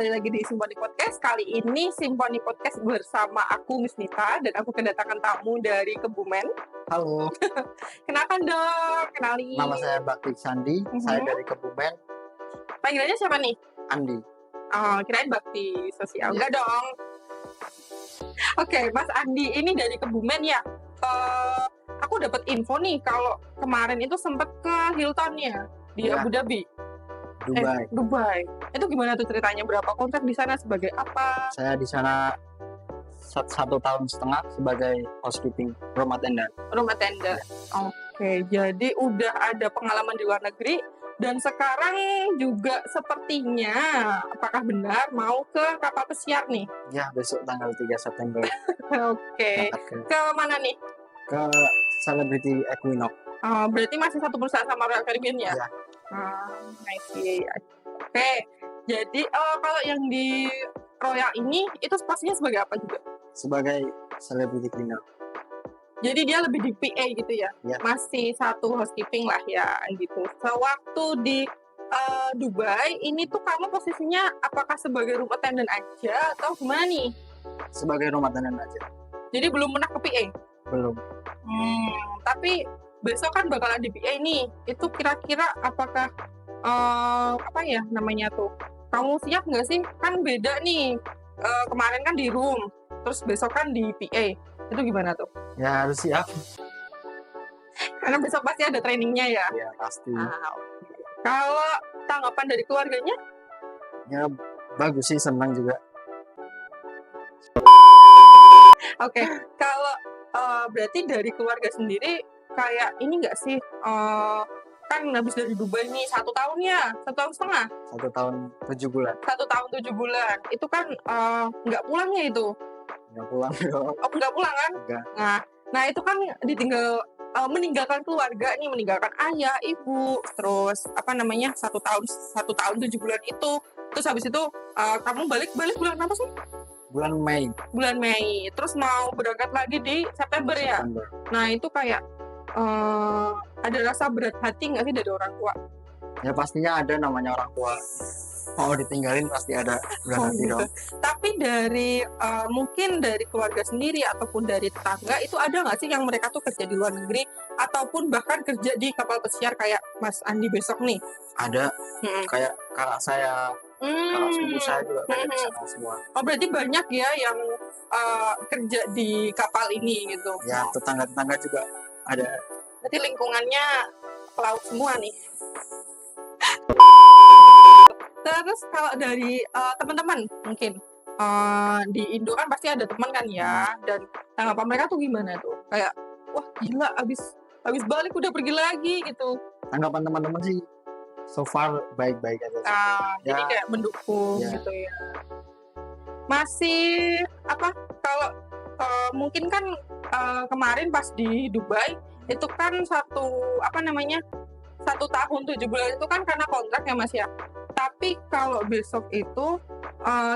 kembali lagi di Simponi Podcast. Kali ini Simponi Podcast bersama aku Misnita dan aku kedatangan tamu dari Kebumen. Halo, Kenalkan dong, kenalin. nama saya Bakti Sandi, saya dari Kebumen, Panggilannya siapa nih? Andi. Oh, kirain Bakti Sosial. Iya. Enggak dong. Oke, Mas Andi ini dari Kebumen ya. Aku dapat info nih kalau kemarin itu sempat ke Hilton ya di Iya. Abu Dhabi. Dubai. Dubai. Itu gimana tuh ceritanya? Berapa kontrak di sana sebagai apa? Saya di sana 1,5 tahun sebagai housekeeping rumah tenda. Rumah tenda. Oke, jadi udah ada pengalaman di luar negeri dan sekarang juga sepertinya apakah benar mau ke kapal pesiar nih? Ya, besok tanggal 3 September Oke. berangkat Ke mana nih? ke Celebrity Equinox. Berarti masih satu perusahaan sama Royal Caribbean ya? Iya. I see. Oke. Jadi kalau yang di Royal ini itu posisinya sebagai apa juga? Sebagai Celebrity Cleaner. Jadi dia lebih di PA gitu ya? Ya. Masih satu housekeeping lah ya gitu. Sewaktu di Dubai ini tuh kamu posisinya apakah sebagai room attendant aja atau gimana nih? Sebagai rumah tenda aja. Jadi belum pernah ke PA? Belum. Tapi besok kan bakalan di PA nih. Itu kira-kira apakah apa ya namanya tuh? Kamu siap nggak sih? Kan beda nih. Kemarin kan di room, terus besok kan di PA. Itu gimana tuh? Ya, harus siap. Karena besok pasti ada trainingnya ya. Ya, pasti. Kalau tanggapan dari keluarganya? Ya, bagus sih, senang juga. Oke, kalau berarti dari keluarga sendiri kayak ini nggak sih? Kan habis dari Dubai nih 1 tahun ya, 1 tahun setengah, 1 tahun 7 bulan. 1 tahun 7 bulan. Itu kan nggak pulangnya itu? Nggak pulang dong. Oh nggak pulang kan? Enggak. Nah itu kan ditinggal meninggalkan keluarga nih, meninggalkan ayah, ibu, terus apa namanya 1 tahun 7 bulan itu. Terus habis itu kamu balik bulan apa sih? Bulan Mei. Bulan Mei. Terus mau berangkat lagi di September ya? September. Nah itu kayak ada rasa berat hati nggak sih dari orang tua? Ya pastinya ada, namanya orang tua. Mau ditinggalin pasti ada berat hati dong. Tapi dari mungkin dari keluarga sendiri ataupun dari tetangga itu ada nggak sih yang mereka tuh kerja di luar negeri ataupun bahkan kerja di kapal pesiar kayak Mas Andi besok nih? Ada kayak kakak saya, kakak sepupu saya juga kerja di sana semua. Oh berarti banyak ya yang kerja di kapal ini gitu? Ya, tetangga-tetangga juga ada. Berarti lingkungannya pelaut semua nih. Terus kalau dari teman-teman mungkin di Indo kan pasti ada teman kan ya, dan tanggapan mereka tuh gimana tuh? Kayak wah gila abis balik udah pergi lagi gitu. Tanggapan teman-teman sih so far baik-baik aja sih. Jadi kayak mendukung Ya. gitu ya. Masih apa kalau mungkin kan kemarin pas di Dubai itu kan 1 tahun 7 bulan itu kan karena kontrak ya Mas ya. Tapi kalau besok itu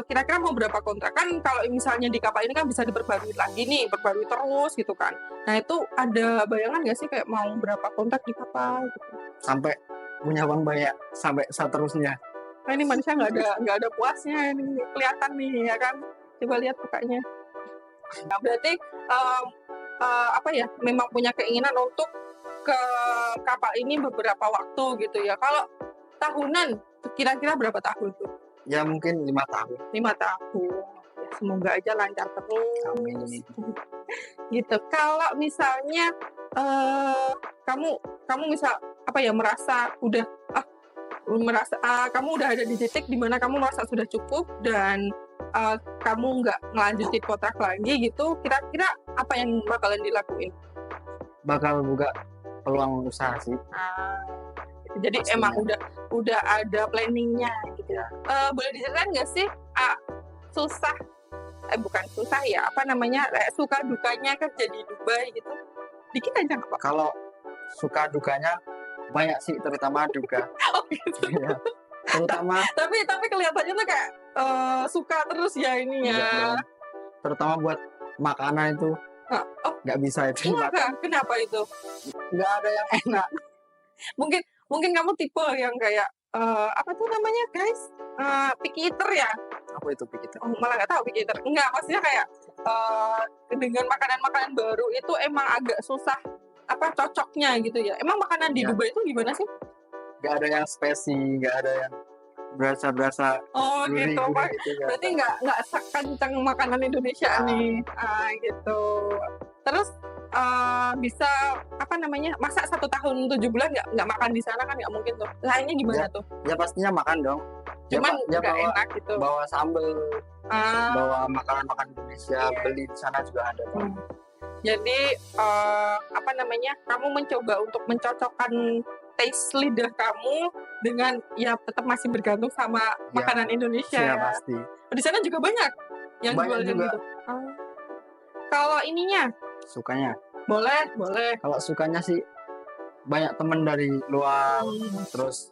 kira-kira mau berapa kontrak? Kan kalau misalnya di kapal ini kan bisa diperbarui lagi nih, berbarui terus gitu kan. Nah itu ada bayangan nggak sih kayak mau berapa kontrak di kapal gitu? Sampai punya uang banyak, sampai seterusnya. Nah ini manusia nggak ada puasnya, ini kelihatan nih ya kan. Coba lihat mukanya. Nah, berarti memang punya keinginan untuk ke kapal ini beberapa waktu gitu ya. Kalau tahunan kira-kira berapa tahun tuh? Ya mungkin 5 tahun. 5 tahun. Ya, semoga aja lancar terus. Amin. Gitu. Kalau misalnya kamu misal merasa udah kamu udah ada di titik dimana kamu merasa sudah cukup dan kamu nggak ngelanjutin kontrak lagi gitu, kira-kira apa yang bakalan dilakuin? Bakal buka peluang usaha sih. Jadi Pastinya. emang udah ada planningnya gitu. Boleh diceritain nggak sih suka dukanya kerja di Dubai gitu? Dikit aja nggak apa? Kalau suka dukanya banyak sih, terutama duka. Oh gitu. Ya. Terutama Tapi kelihatannya tuh kayak suka terus ya ini ya. Iya, terutama buat makanan itu nggak bisa itu. Kenapa itu? Nggak ada yang enak. Mungkin kamu tipe yang kayak apa tuh namanya guys? Picky eater ya? apa itu Pik itu? Oh, malah nggak tahu begitu. Enggak, maksudnya kayak dengan makanan-makanan baru itu emang agak susah cocoknya gitu ya. Emang makanan di Ya. Dubai itu gimana sih? Gak ada yang spesi, gak ada yang berasa Oh gitu, Pak. gitu gak Berarti ada. nggak sekencang makanan Indonesia Ah. nih. Gitu. Terus bisa masak 1 tahun 7 bulan nggak makan di sana kan nggak mungkin tuh. Lainnya gimana tuh? Ya pastinya makan dong. Cuman ya nggak bawa, enak gitu. bawa sambel, Ah, bawa makanan Indonesia, Iya. beli di sana juga ada. Bang. Jadi kamu mencoba untuk mencocokkan taste lidah kamu dengan ya tetap masih bergantung sama Ya, makanan Indonesia. Iya Ya. pasti. Di sana juga banyak yang Banyak jual juga. gitu. Kalau ininya Sukanya. boleh. Kalau sukanya sih banyak temen dari luar, terus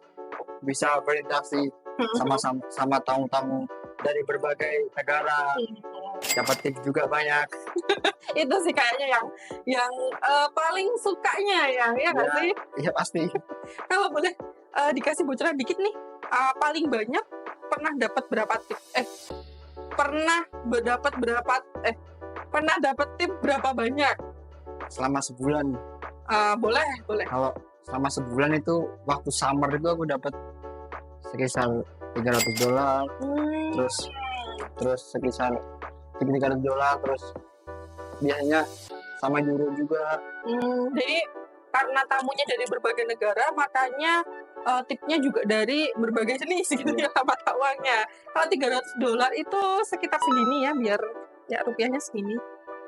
bisa berinteraksi sama tamu-tamu dari berbagai negara. Dapat tips juga banyak. Itu sih kayaknya yang paling sukanya ya nggak Ya. sih? Iya pasti. Kalau boleh dikasih bocoran dikit nih, paling banyak pernah dapat berapa tips? Pernah dapat tip berapa banyak? Selama sebulan. Boleh. Kalau selama sebulan itu waktu summer itu aku dapat sekitar $300, terus sekitar $300, terus biasanya sama euro juga. Jadi karena tamunya dari berbagai negara, makanya tipnya juga dari berbagai jenis gitu ya mata uangnya. Kalau $300 itu sekitar segini ya, biar ya rupiahnya segini.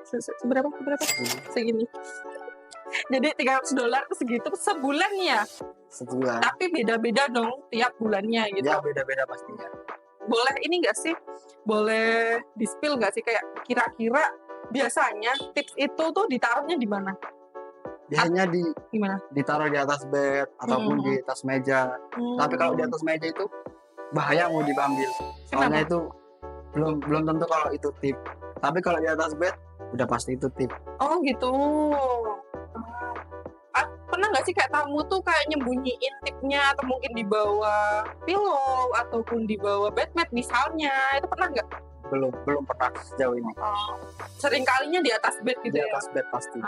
Seberapa? Segini. Jadi $300 segitu sebulan ya. Sebulan. Tapi beda-beda dong tiap bulannya gitu. Ya beda-beda pastinya. Boleh ini nggak sih? Boleh di-spill nggak sih kayak kira-kira biasanya tips itu tuh ditaruhnya di mana? Biasanya Gimana? ditaruh di atas bed ataupun di atas meja. Tapi kalau di atas meja itu bahaya mau diambil. Soalnya Kenapa? itu belum tentu kalau itu tip. Tapi kalau di atas bed udah pasti itu tip. Oh gitu. Pernah nggak sih kayak tamu tuh kayak nyembunyiin tipnya atau mungkin di bawah pillow ataupun di bawah bedmat misalnya, itu pernah nggak? Belum pernah sejauh ini. Sering kalinya di atas bed gitu Di ya? atas bed pasti.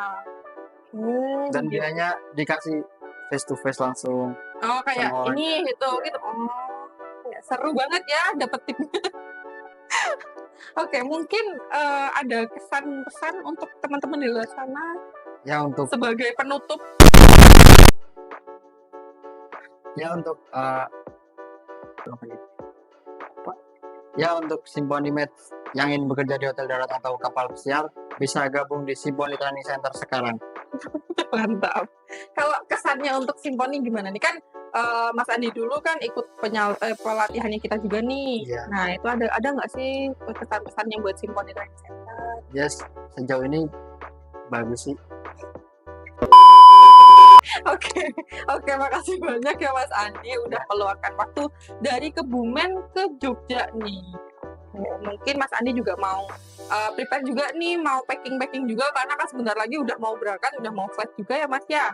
Dan Gitu. biasanya dikasih face to face langsung. Oh kayak sama orang. ini gitu. Ya, seru banget ya dapet tipnya. Oke, mungkin ada kesan-pesan untuk teman-teman di luar sana Ya untuk sebagai penutup. Untuk Symphony Med yang ingin bekerja di hotel darat atau kapal pesiar bisa gabung di Symphony Training Center sekarang. Mantap. Kalau kesannya untuk Symphony gimana nih? Kan Mas Andi dulu kan ikut pelatihannya kita juga nih. Iya. Nah, itu ada nggak sih kesan-kesannya buat Symphony Training Center? Yes, sejauh ini bagus sih. Oke, makasih banyak ya Mas Andi udah meluangkan waktu dari Kebumen ke Jogja nih. Mungkin Mas Andi juga mau prepare juga nih, mau packing juga karena kan sebentar lagi udah mau berangkat, udah mau flight juga ya Mas ya.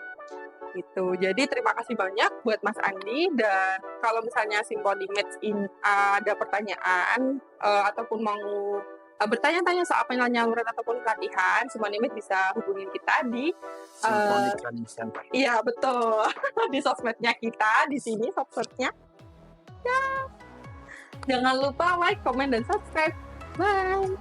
Gitu. Jadi terima kasih banyak buat Mas Andi, dan kalau misalnya Symphony Mates ada pertanyaan ataupun mau bertanya-tanya soal penyaluran ataupun pelatihan, Symphony Mates bisa hubungin kita di Symphony Training Center. iya betul di sosmednya kita di sini sosmednya. Ya. Jangan lupa like, comment, dan subscribe. Bye.